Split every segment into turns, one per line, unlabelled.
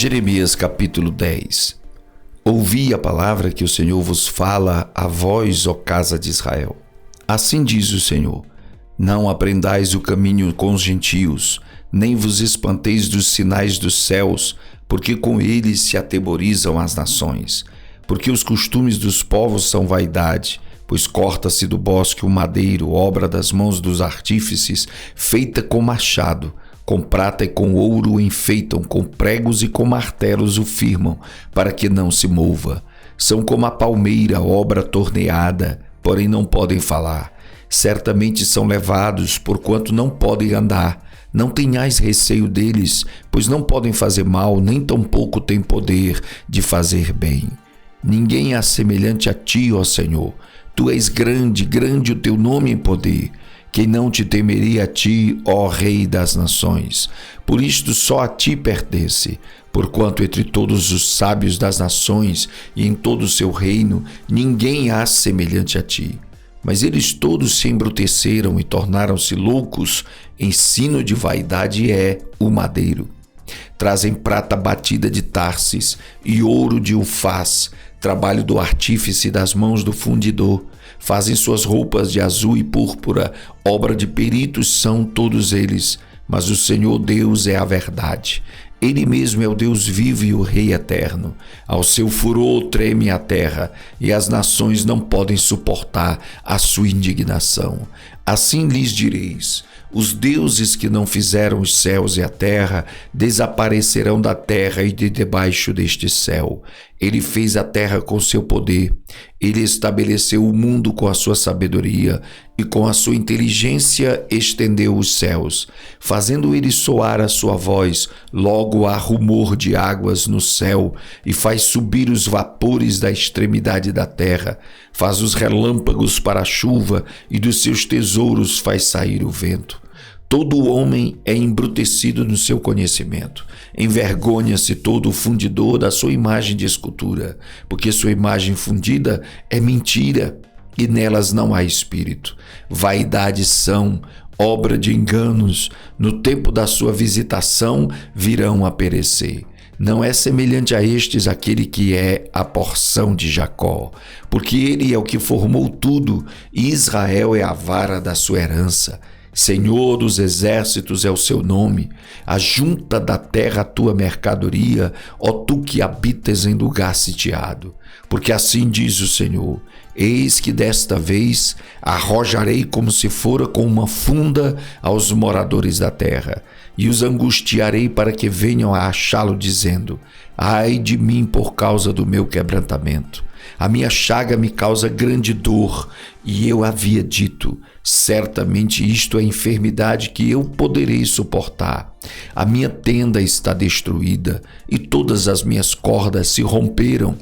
Jeremias capítulo 10. Ouvi a palavra que o Senhor vos fala a vós, ó casa de Israel. Assim diz o Senhor: não aprendais o caminho com os gentios, nem vos espanteis dos sinais dos céus, porque com eles se atemorizam as nações. Porque os costumes dos povos são vaidade, pois corta-se do bosque o madeiro, obra das mãos dos artífices, feita com machado. Com prata e com ouro o enfeitam, com pregos e com martelos o firmam, para que não se mova. São como a palmeira, obra torneada, porém não podem falar. Certamente são levados, porquanto não podem andar. Não tenhais receio deles, pois não podem fazer mal, nem tampouco têm poder de fazer bem. Ninguém há semelhante a ti, ó Senhor. Tu és grande, grande o teu nome em poder. Quem não te temeria a ti, ó Rei das nações? Por isto só a ti pertence, porquanto entre todos os sábios das nações e em todo o seu reino, ninguém há semelhante a ti. Mas eles todos se embruteceram e tornaram-se loucos, ensino de vaidade é o madeiro. Trazem prata batida de Tarsis e ouro de Ufaz, trabalho do artífice das mãos do fundidor. Fazem suas roupas de azul e púrpura, obra de peritos são todos eles. Mas o Senhor Deus é a verdade. Ele mesmo é o Deus vivo e o Rei eterno. Ao seu furor treme a terra, e as nações não podem suportar a sua indignação. Assim lhes direis: os deuses que não fizeram os céus e a terra desaparecerão da terra e de debaixo deste céu. Ele fez a terra com seu poder. Ele estabeleceu o mundo com a sua sabedoria e com a sua inteligência estendeu os céus. Fazendo ele soar a sua voz, logo há rumor de águas no céu e faz subir os vapores da extremidade da terra. Faz os relâmpagos para a chuva e dos seus tesouros faz sair o vento. Todo homem é embrutecido no seu conhecimento. Envergonha-se todo o fundidor da sua imagem de escultura, porque sua imagem fundida é mentira e nelas não há espírito. Vaidades são, obra de enganos, no tempo da sua visitação virão a perecer. Não é semelhante a estes aquele que é a porção de Jacó, porque ele é o que formou tudo e Israel é a vara da sua herança. Senhor dos exércitos é o seu nome, ajunta da terra a tua mercadoria, ó tu que habitas em lugar sitiado. Porque assim diz o Senhor: eis que desta vez arrojarei como se fora com uma funda aos moradores da terra, e os angustiarei para que venham a achá-lo dizendo: ai de mim por causa do meu quebrantamento. A minha chaga me causa grande dor, e eu havia dito: certamente isto é enfermidade que eu poderei suportar. A minha tenda está destruída, e todas as minhas cordas se romperam.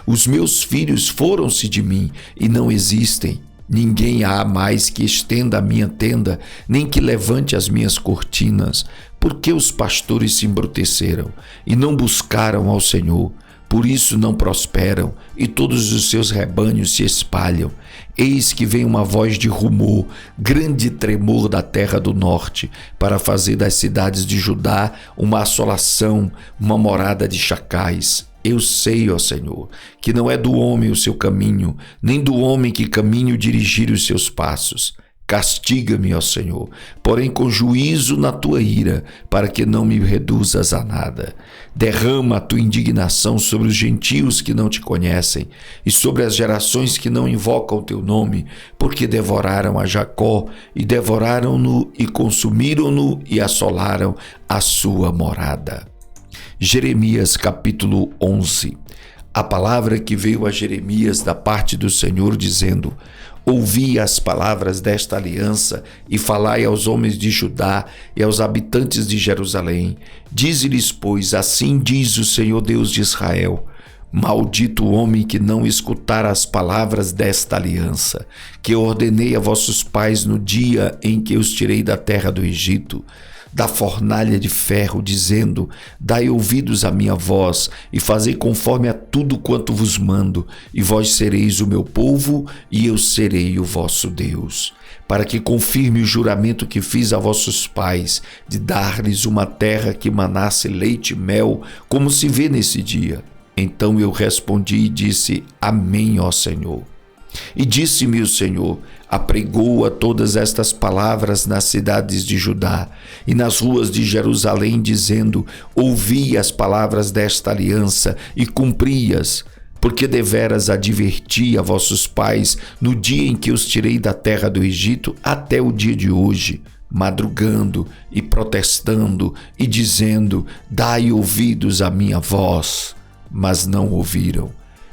Os meus filhos foram-se de mim, e não existem. Ninguém há mais que estenda a minha tenda, nem que levante as minhas cortinas. Porque os pastores se embruteceram, e não buscaram ao Senhor. Por isso não prosperam, e todos os seus rebanhos se espalham. Eis que vem uma voz de rumor, grande tremor da terra do norte, para fazer das cidades de Judá uma assolação, uma morada de chacais. Eu sei, ó Senhor, que não é do homem o seu caminho, nem do homem que caminho dirigir os seus passos. Castiga-me, ó Senhor, porém com juízo na tua ira, para que não me reduzas a nada. Derrama a tua indignação sobre os gentios que não te conhecem e sobre as gerações que não invocam o teu nome, porque devoraram a Jacó e devoraram-no e consumiram-no e assolaram a sua morada. Jeremias capítulo 11. A palavra que veio a Jeremias da parte do Senhor dizendo: ouvi as palavras desta aliança e falai aos homens de Judá e aos habitantes de Jerusalém. Dize-lhes, pois, assim diz o Senhor Deus de Israel: maldito o homem que não escutar as palavras desta aliança, que ordenei a vossos pais no dia em que os tirei da terra do Egito. da fornalha de ferro, dizendo: dai ouvidos à minha voz e fazei conforme a tudo quanto vos mando, e vós sereis o meu povo e eu serei o vosso Deus. Para que confirme o juramento que fiz a vossos pais, de dar-lhes uma terra que manasse leite e mel, como se vê nesse dia. Então eu respondi e disse: Amém, ó Senhor. E disse-me o Senhor: apregoa todas estas palavras nas cidades de Judá e nas ruas de Jerusalém, dizendo: ouvi as palavras desta aliança e cumpri-as, porque deveras adverti a vossos pais no dia em que os tirei da terra do Egito até o dia de hoje, madrugando e protestando e dizendo: dai ouvidos à minha voz. Mas não ouviram,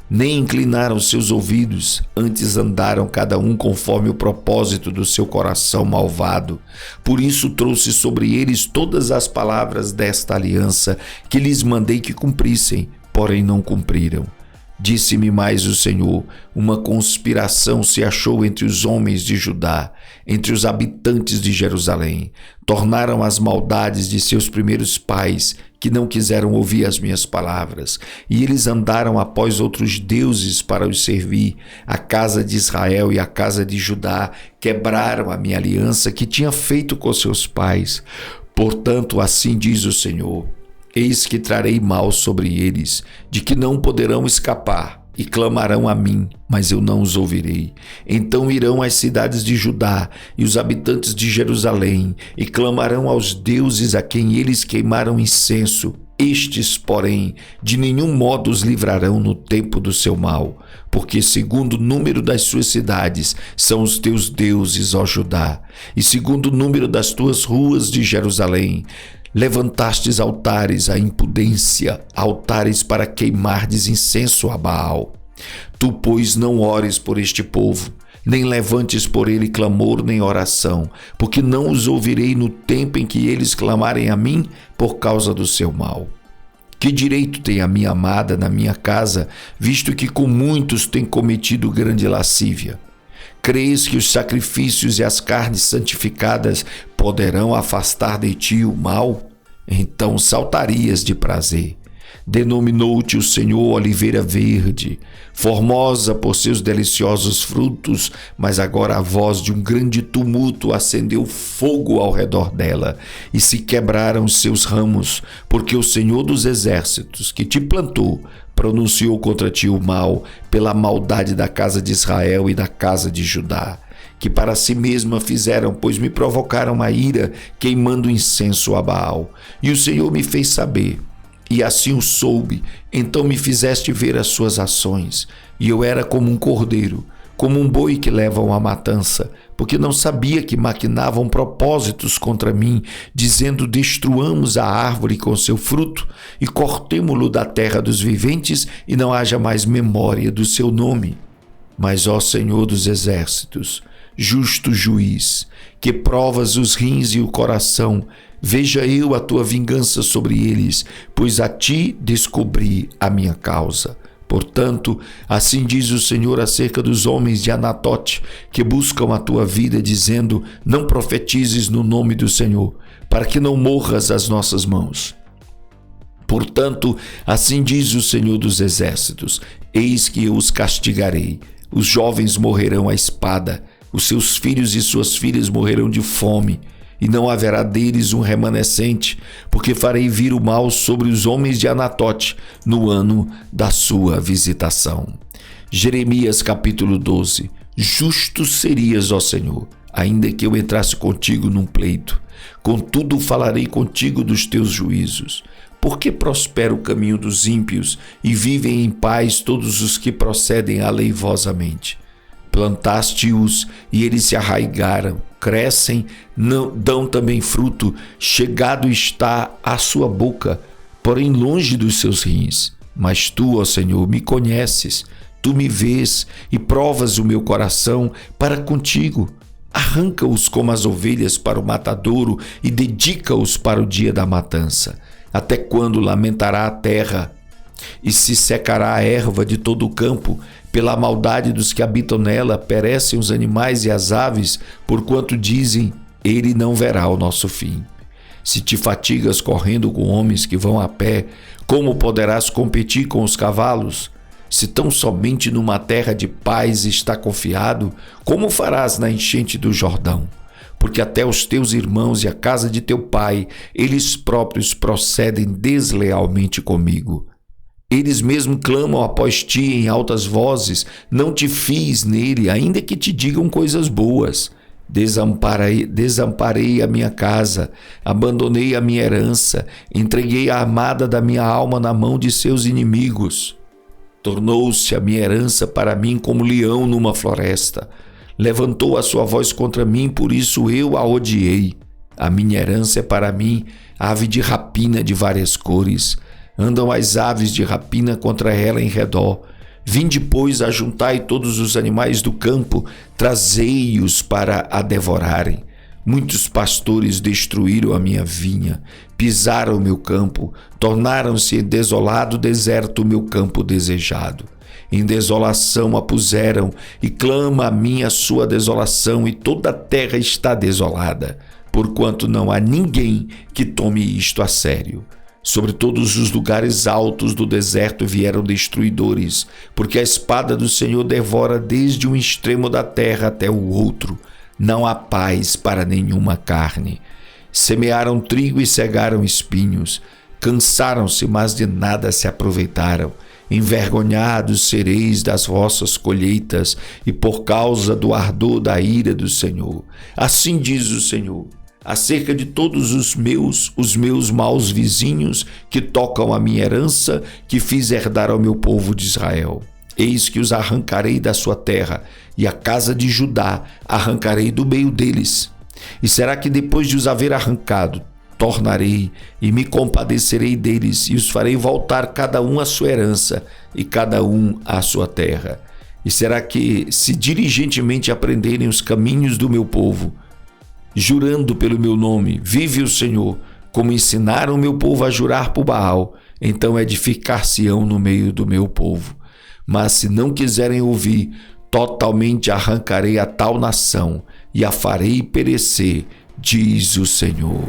nem inclinaram seus ouvidos, antes andaram cada um conforme o propósito do seu coração malvado. Por isso trouxe sobre eles todas as palavras desta aliança que lhes mandei que cumprissem, porém não cumpriram. Disse-me mais o Senhor: uma conspiração se achou entre os homens de Judá, entre os habitantes de Jerusalém. Tornaram as maldades de seus primeiros pais, que não quiseram ouvir as minhas palavras, e eles andaram após outros deuses para os servir. A casa de Israel e a casa de Judá quebraram a minha aliança que tinha feito com seus pais. Portanto, assim diz o Senhor: eis que trarei mal sobre eles, de que não poderão escapar, e clamarão a mim, mas eu não os ouvirei. Então irão às cidades de Judá e os habitantes de Jerusalém, e clamarão aos deuses a quem eles queimaram incenso. Estes, porém, de nenhum modo os livrarão no tempo do seu mal, porque segundo o número das suas cidades são os teus deuses, ó Judá, e segundo o número das tuas ruas de Jerusalém, levantastes altares à impudência, altares para queimardes incenso a Baal. Tu, pois, não ores por este povo, nem levantes por ele clamor nem oração, porque não os ouvirei no tempo em que eles clamarem a mim por causa do seu mal. Que direito tem a minha amada na minha casa, visto que com muitos tem cometido grande lascívia? Crês que os sacrifícios e as carnes santificadas poderão afastar de ti o mal? Então saltarias de prazer. Denominou-te o Senhor oliveira verde, formosa por seus deliciosos frutos, mas agora a voz de um grande tumulto acendeu fogo ao redor dela, e se quebraram os seus ramos, porque o Senhor dos exércitos, que te plantou, pronunciou contra ti o mal, pela maldade da casa de Israel e da casa de Judá, que para si mesma fizeram, pois me provocaram a ira, queimando incenso a Baal. E o Senhor me fez saber, e assim o soube. Então me fizeste ver as suas ações, e eu era como um cordeiro, como um boi que levam à matança, porque não sabia que maquinavam propósitos contra mim, dizendo: destruamos a árvore com seu fruto, e cortemo-lo da terra dos viventes, e não haja mais memória do seu nome. Mas, ó Senhor dos exércitos, justo juiz, que provas os rins e o coração, veja eu a tua vingança sobre eles, pois a ti descobri a minha causa. Portanto, assim diz o Senhor acerca dos homens de Anatote, que buscam a tua vida, dizendo: não profetizes no nome do Senhor, para que não morras às nossas mãos. Portanto, assim diz o Senhor dos exércitos: eis que eu os castigarei. Os jovens morrerão à espada, os seus filhos e suas filhas morrerão de fome, e não haverá deles um remanescente, porque farei vir o mal sobre os homens de Anatote no ano da sua visitação. Jeremias capítulo 12. Justo serias, ó Senhor, ainda que eu entrasse contigo num pleito. Contudo falarei contigo dos teus juízos. Porque prospera o caminho dos ímpios e vivem em paz todos os que procedem aleivosamente. Plantaste-os e eles se arraigaram, crescem, não dão também fruto, chegado está à sua boca, porém longe dos seus rins. Mas tu, ó Senhor, me conheces, tu me vês e provas o meu coração para contigo. Arranca-os como as ovelhas para o matadouro e dedica-os para o dia da matança. Até quando lamentará a terra e se secará a erva de todo o campo? Pela maldade dos que habitam nela, perecem os animais e as aves, porquanto dizem: ele não verá o nosso fim. Se te fatigas correndo com homens que vão a pé, como poderás competir com os cavalos? Se tão somente numa terra de paz está confiado, como farás na enchente do Jordão? Porque até os teus irmãos e a casa de teu pai, eles próprios procedem deslealmente comigo. Eles mesmo clamam após ti em altas vozes, não te fies nele, ainda que te digam coisas boas. Desamparei a minha casa, abandonei a minha herança, entreguei a amada da minha alma na mão de seus inimigos. Tornou-se a minha herança para mim como leão numa floresta. Levantou a sua voz contra mim, por isso eu a odiei. A minha herança é para mim ave de rapina de várias cores. Andam as aves de rapina contra ela em redor. Vinde, pois, ajuntai todos os animais do campo, trazei-os para a devorarem. Muitos pastores destruíram a minha vinha, pisaram o meu campo, tornaram-se desolado deserto o meu campo desejado. Em desolação a puseram, e clama a mim a sua desolação, e toda a terra está desolada, porquanto não há ninguém que tome isto a sério. Sobre todos os lugares altos do deserto vieram destruidores, porque a espada do Senhor devora desde um extremo da terra até o outro. Não há paz para nenhuma carne. Semearam trigo e cegaram espinhos. Cansaram-se, mas de nada se aproveitaram. Envergonhados sereis das vossas colheitas, e por causa do ardor da ira do Senhor. Assim diz o Senhor: acerca de todos os meus maus vizinhos que tocam a minha herança, que fiz herdar ao meu povo de Israel. Eis que os arrancarei da sua terra, e a casa de Judá arrancarei do meio deles. E será que depois de os haver arrancado, tornarei e me compadecerei deles, e os farei voltar cada um à sua herança, e cada um à sua terra. E será que, se diligentemente aprenderem os caminhos do meu povo, jurando pelo meu nome, vive o Senhor, como ensinaram o meu povo a jurar por Baal, então edificar-se-ão no meio do meu povo. Mas se não quiserem ouvir, totalmente arrancarei a tal nação e a farei perecer, diz o Senhor.